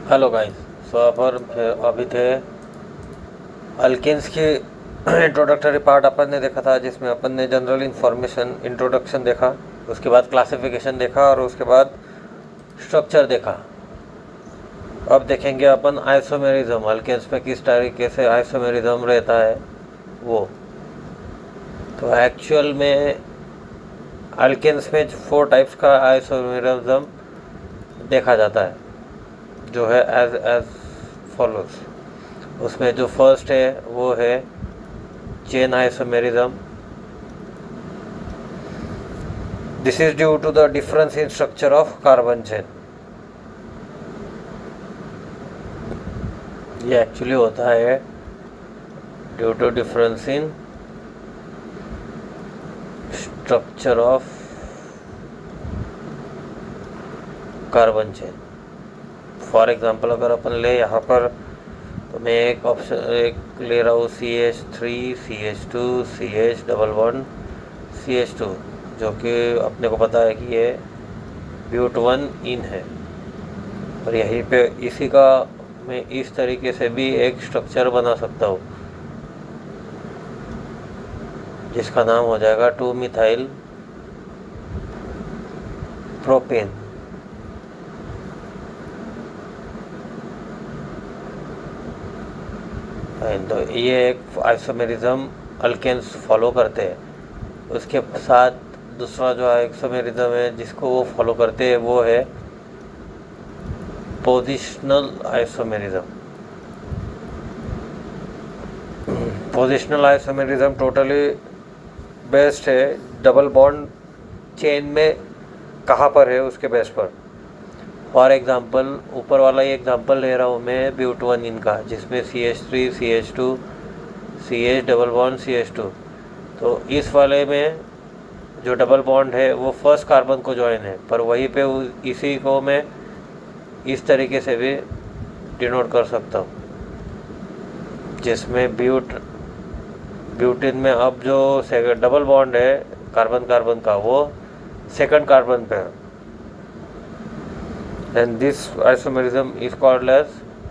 Hello guys. सो अभी थे alkanes के इंट्रोडक्टरी पार्ट अपन ने देखा था, जिसमें अपन ने जनरल इंफॉर्मेशन इंट्रोडक्शन देखा, उसके बाद क्लासिफिकेशन देखा और उसके बाद स्ट्रक्चर देखा। अब देखेंगे अपन आइसोमेरिज्म, अल्केन्स में किस तरीके से आइसोमेरिज्म रहता है वो। तो एक्चुअल में अल्केन्स में 4 टाइप्स का आइसोमेरिज्म देखा जाता है, जो है एज फॉलोज। उसमें जो फर्स्ट है वो है chain isomerism. This is due to the difference in structure of carbon chain. ये एक्चुअली होता है due to difference in structure of carbon chain. For example अगर अपन ले यहाँ पर, तो मैं एक ऑप्शन ले रहा हूँ CH3 CH2 CH double bond CH2, जो कि अपने को पता है कि ये ब्यूट-1 इन है। और यहीं पे इसी का मैं इस तरीके से भी एक स्ट्रक्चर बना सकता हूँ, जिसका नाम हो जाएगा 2 मिथाइल प्रोपेन। तो ये एक आइसोमेरिज्म अल्केन्स फॉलो करते हैं। उसके साथ दूसरा जो आइसोमेरिज्म है जिसको वो फॉलो करते हैं वो है positional isomerism. Positional isomerism totally based है डबल बॉन्ड चेन में कहाँ पर है उसके बेस पर। फॉर एग्जांपल ऊपर वाला ही एग्जांपल ले रहा हूँ मैं ब्यूट-1 इन का, जिसमें CH3 CH2 CH double bond CH2। तो इस वाले में जो डबल बॉन्ड है वो फर्स्ट कार्बन को ज्वाइन है, पर वहीं पे इसी को मैं इस तरीके से भी डिनोट कर सकता हूँ, जिसमें ब्यूटिन में अब जो डबल बॉन्ड है कार्बन कार्बन का वो सेकंड कार्बन पे है। And this isomerism is called as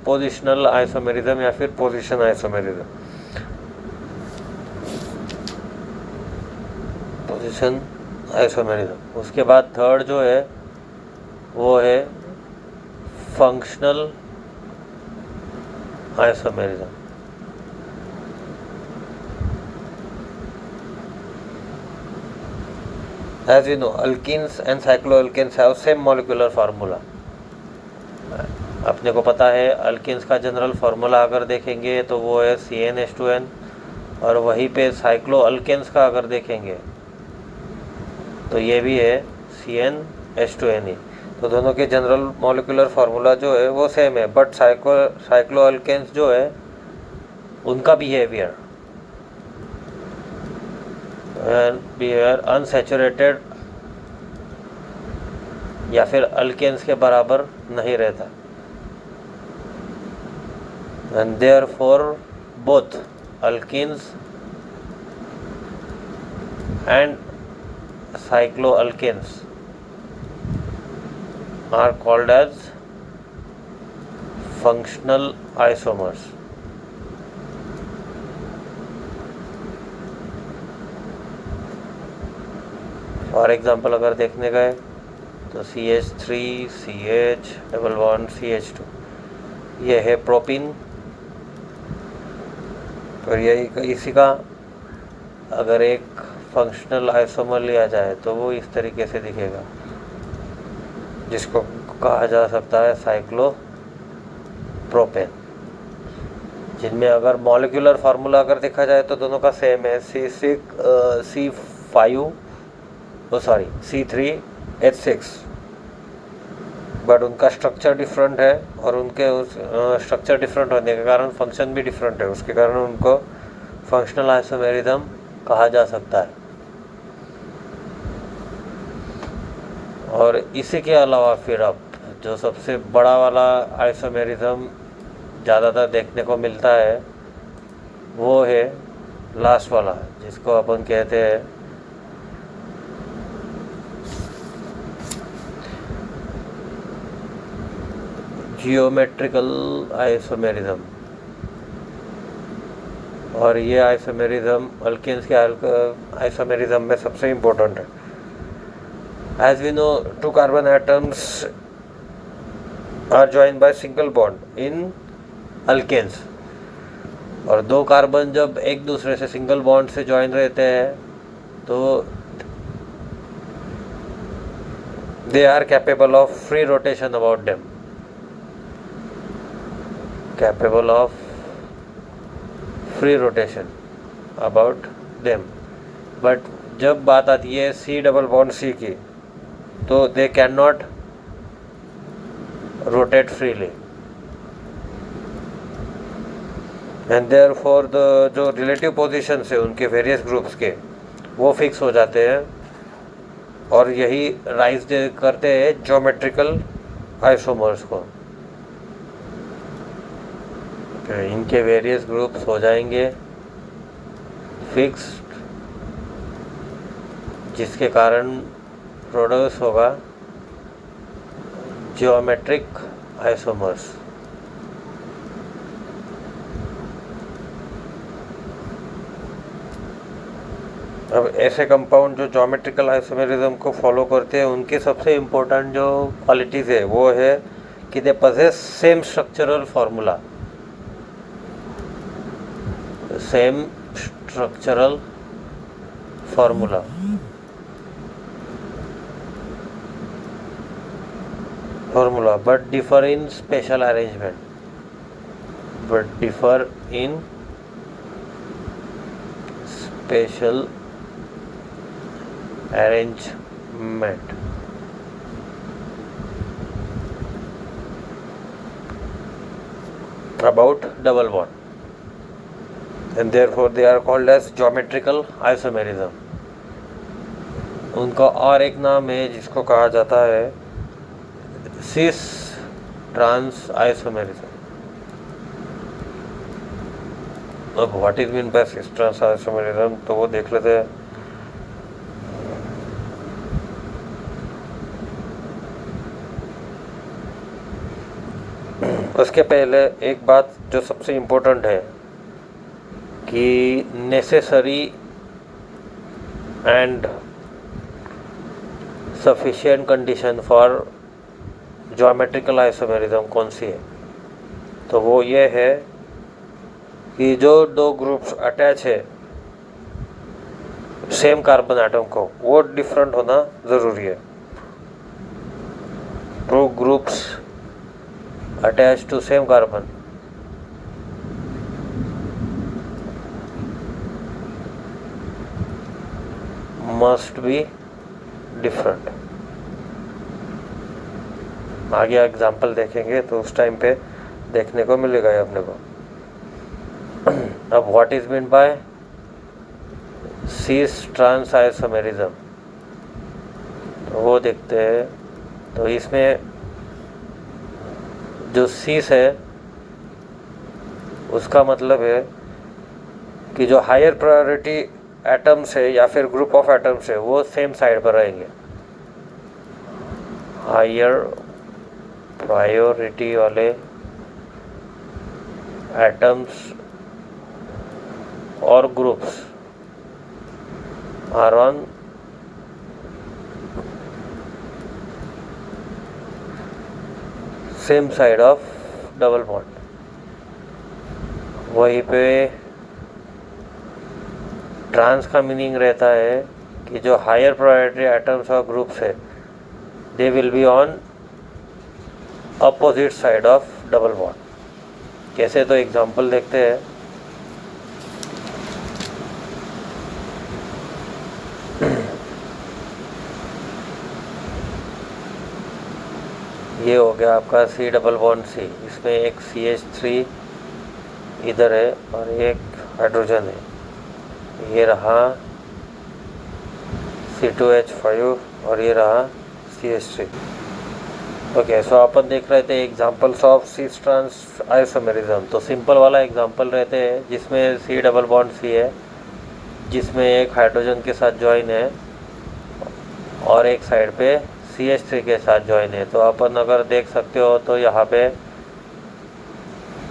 positional isomerism या फिर पोजिशन आइसोमेरिज्म। Position isomerism. उसके बाद थर्ड जो है वो है functional isomerism. As you know, alkenes and cycloalkanes have same molecular formula. अपने को पता है अल्केन्स का जनरल फार्मूला अगर देखेंगे तो वो है CnH2n, और वहीं पे साइक्लो अल्केन्स का अगर देखेंगे तो ये भी है CnH2n। तो दोनों के जनरल मॉलिक्यूलर फार्मूला जो है वो सेम है, बट साइक्लो अल्केन्स जो है उनका बिहेवियर अनसैचुरेटेड या फिर अल्केन्स के बराबर नहीं रहता। And therefore both alkanes and cycloalkanes are called as functional isomers. For example अगर देखने गए तो CH3 CH double bond CH2 ये है प्रोपिन। और यही इसी का अगर एक फंक्शनल आइसोमर लिया जाए तो वो इस तरीके से दिखेगा, जिसको कहा जा सकता है साइक्लो प्रोपेन। जिनमें अगर मॉलिक्यूलर फार्मूला अगर देखा जाए तो दोनों का सेम है C3H6, बट उनका स्ट्रक्चर डिफरेंट है, और उनके स्ट्रक्चर डिफरेंट होने के कारण फंक्शन भी डिफरेंट है, उसके कारण उनको फंक्शनल आइसोमेरिज्म कहा जा सकता है। और इसी के अलावा फिर अब जो सबसे बड़ा वाला आइसोमेरिज्म ज़्यादातर देखने को मिलता है वो है लास्ट वाला, जिसको अपन कहते हैं जियोमेट्रिकल आइसोमेरिज्म, और ये आइसोमेरिज्म अल्केन्स के आइसोमेरिज्म में सबसे इम्पोर्टेंट है। As we know, 2 carbon atoms are joined by single bond in alkanes, और 2 कार्बन जब एक दूसरे से सिंगल बॉन्ड से ज्वाइन रहते हैं तो they are capable of free rotation about them, capable of free rotation about them. But जब बात आती है C डबल बॉन्ड C की, तो they can not rotate freely, and therefore the जो रिलेटिव पोजीशन है उनके वेरियस ग्रुप्स के, वो फिक्स हो जाते हैं, और यही राइज करते हैं ज्योमेट्रिकल आइसोमर्स को। इनके वेरियस ग्रुप्स हो जाएंगे फिक्स्ड, जिसके कारण प्रोड्यूस होगा ज्योमेट्रिक आइसोमर्स। अब ऐसे कंपाउंड जो ज्योमेट्रिकल आइसोमेरिज्म को फॉलो करते हैं, उनके सबसे इम्पोर्टेंट जो क्वालिटीज़ है वो है कि they possess same structural formula, same structural formula, but differ in special arrangement, about double bond, and therefore they are called as geometrical isomerism। उनका और एक नाम है जिसको कहा जाता है सिस ट्रांस आइसोमेरिज्म। अब what is mean by cis trans isomerism, तो वो देख लेते हैं। उसके पहले एक बात जो सबसे इम्पोर्टेंट है कि necessary and sufficient condition for geometrical isomerism कौन सी है, तो वो ये है कि जो 2 ग्रुप्स अटैच है सेम कार्बन एटम को, वो डिफरेंट होना ज़रूरी है। 2 groups attached to same carbon must be different। आगे एग्जाम्पल देखेंगे तो उस टाइम पे देखने को मिलेगा ये अपने को। अब what is mean by cis trans isomerism, तो वो देखते हैं। तो इसमें जो सीस है उसका मतलब है कि जो हायर प्रायोरिटी एटम्स है या फिर ग्रुप ऑफ एटम्स है वो सेम साइड पर रहेंगे। हायर प्रायोरिटी वाले एटम्स और groups are on same side of double bond. वहीं पे ट्रांस का मीनिंग रहता है कि जो हायर प्रायोरिटी एटम्स और ग्रुप्स है they will be on opposite side of double bond. कैसे, तो एग्जांपल देखते हैं। ये हो गया आपका C डबल बॉन्ड C, इसमें एक CH3 इधर है और एक हाइड्रोजन है। ये रहा C2H5 और ये रहा CH3। ओके, सो अपन देख रहे थे examples of cis trans isomerism. तो सिंपल वाला एग्जांपल रहते हैं जिसमें C डबल बॉन्ड C है, जिसमें एक हाइड्रोजन के साथ ज्वाइन है और एक साइड पे CH3 के साथ ज्वाइन है। तो अपन अगर देख सकते हो तो यहाँ पे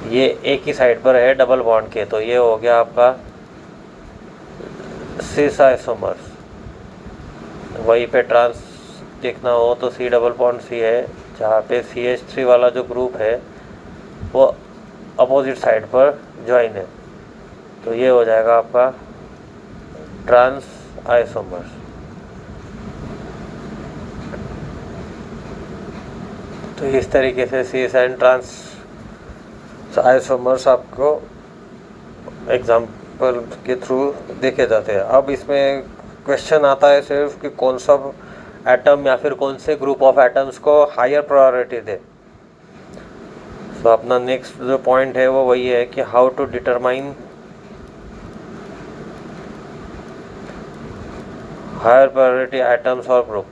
ये एक ही साइड पर है डबल बॉन्ड के, तो ये हो गया आपका सिस आइसोमर्स। वहीं पे ट्रांस देखना हो तो सी डबल बॉन्ड सी है, जहाँ पे CH3 वाला जो ग्रुप है वो अपोजिट साइड पर ज्वाइन है, तो ये हो जाएगा आपका ट्रांस आइसोमर्स। तो इस तरीके से सीस एंड ट्रांस आइसोमर्स आपको एग्जाम्पल के थ्रू देखे जाते हैं। अब इसमें क्वेश्चन आता है सिर्फ कि कौन सा एटम या फिर कौन से ग्रुप ऑफ एटम्स को हायर प्रायोरिटी दे। तो अपना नेक्स्ट जो पॉइंट है वो वही है कि how to determine higher priority atoms और ग्रुप।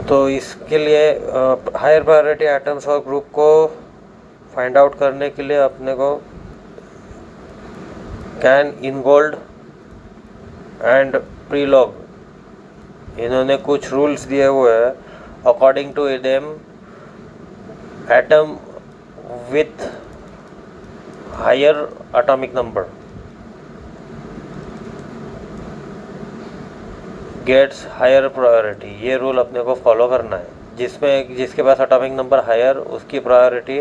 तो इसके लिए हायर प्रायोरिटी एटम्स और ग्रुप को फाइंड आउट करने के लिए अपने को कैन, इनगोल्ड एंड प्रीलॉग इन्होंने कुछ रूल्स दिए हुए हैं। According to them atom with higher atomic number gets higher priority. ये रूल अपने को फॉलो करना है, जिसमें जिसके पास एटॉमिक नंबर हायर उसकी प्रायोरिटी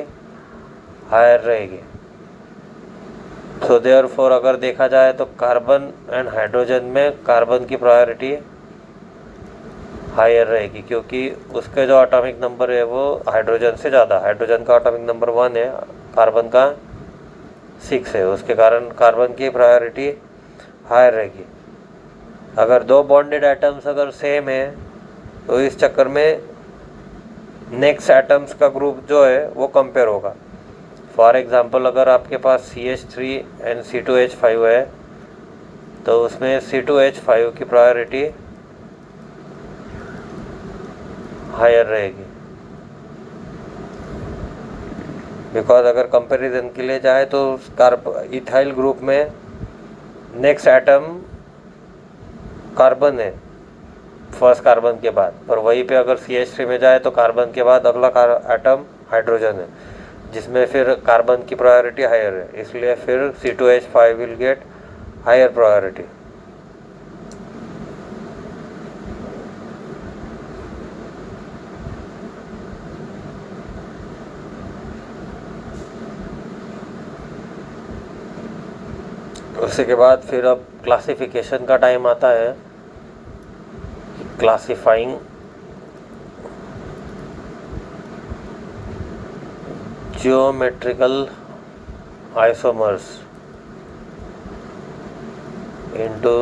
हायर रहेगी। सो देयरफॉर अगर देखा जाए तो कार्बन एंड हाइड्रोजन में कार्बन की प्रायोरिटी हायर रहेगी, क्योंकि उसके जो एटॉमिक नंबर है वो हाइड्रोजन से ज़्यादा, हाइड्रोजन का एटॉमिक नंबर 1 है, कार्बन का 6 है, उसके कारण कार्बन की प्रायोरिटी हायर रहेगी। अगर दो बॉन्डेड एटम्स अगर सेम है तो इस चक्कर में नेक्स्ट एटम्स का ग्रुप जो है वो कंपेयर होगा। फॉर एग्जांपल अगर आपके पास CH3 एंड C2H5 है तो उसमें C2H5 की प्रायोरिटी हायर रहेगी, बिकॉज अगर कंपैरिजन के लिए जाए तो इथाइल ग्रुप में नेक्स्ट एटम कार्बन है फर्स्ट कार्बन के बाद, पर वहीं पे अगर CH3 में जाए तो कार्बन के बाद अगला एटम हाइड्रोजन है, जिसमें फिर कार्बन की प्रायोरिटी हायर है, इसलिए फिर C2H5 will get higher priority. उसके बाद फिर अब क्लासिफिकेशन का टाइम आता है। Classifying geometrical isomers into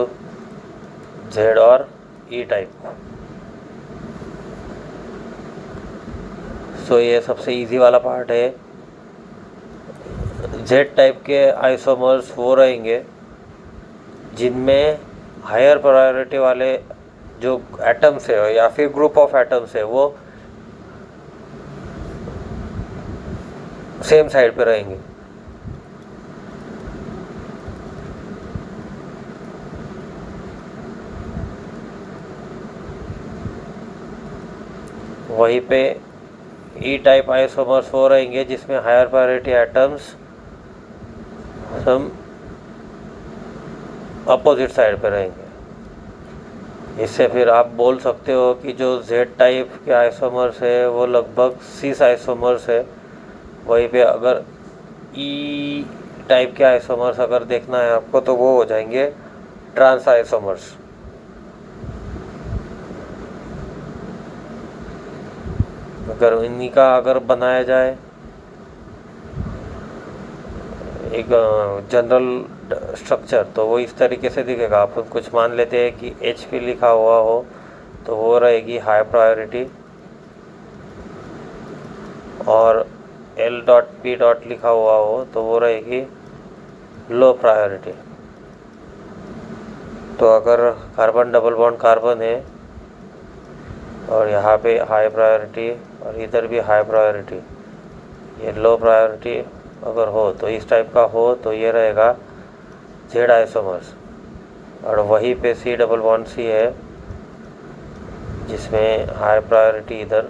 Z और E टाइप। सो ये सबसे इजी वाला पार्ट है। Z टाइप के आइसोमर्स वो रहेंगे जिनमें हायर प्रायोरिटी वाले जो एटम्स है या फिर ग्रुप ऑफ एटम्स है वो सेम साइड पे रहेंगे। वहीं पे E टाइप आइसोमर्स वो रहेंगे जिसमें हायर प्रायोरिटी एटम्स हम अपोजिट साइड पे रहेंगे। इससे फिर आप बोल सकते हो कि जो Z टाइप के आइसोमर्स है वो लगभग सिस आइसोमर्स है। वहीं पे अगर E टाइप के आइसोमर्स अगर देखना है आपको तो वो हो जाएंगे ट्रांस आइसोमर्स। अगर इन्हीं का अगर बनाया जाए एक जनरल स्ट्रक्चर तो वो इस तरीके से दिखेगा। आप कुछ मान लेते हैं कि HP लिखा हुआ हो तो वो रहेगी हाई प्रायोरिटी, और L.P. लिखा हुआ हो तो वो रहेगी लो प्रायोरिटी। तो अगर कार्बन डबल बॉन्ड कार्बन है और यहाँ पे हाई प्रायोरिटी और इधर भी हाई प्रायोरिटी, ये लो प्रायोरिटी अगर हो तो इस टाइप का हो तो ये रहेगा Z आइसोमर्स। और वहीं पे C डबल बॉन्ड C है जिसमें हाई प्रायोरिटी इधर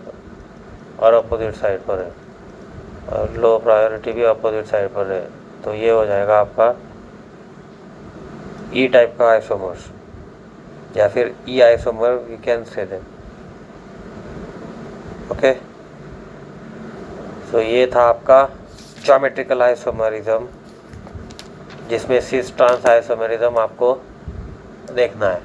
और अपोजिट साइड पर है और लो प्रायोरिटी भी अपोजिट साइड पर है। तो ये हो जाएगा आपका E टाइप का आइसोमर्स या फिर E isomer we can say them. Okay, so ये था आपका ज्योमेट्रिकल आइसोमरिज्म जिसमें सिस ट्रांस आइसोमरिज्म आपको देखना है।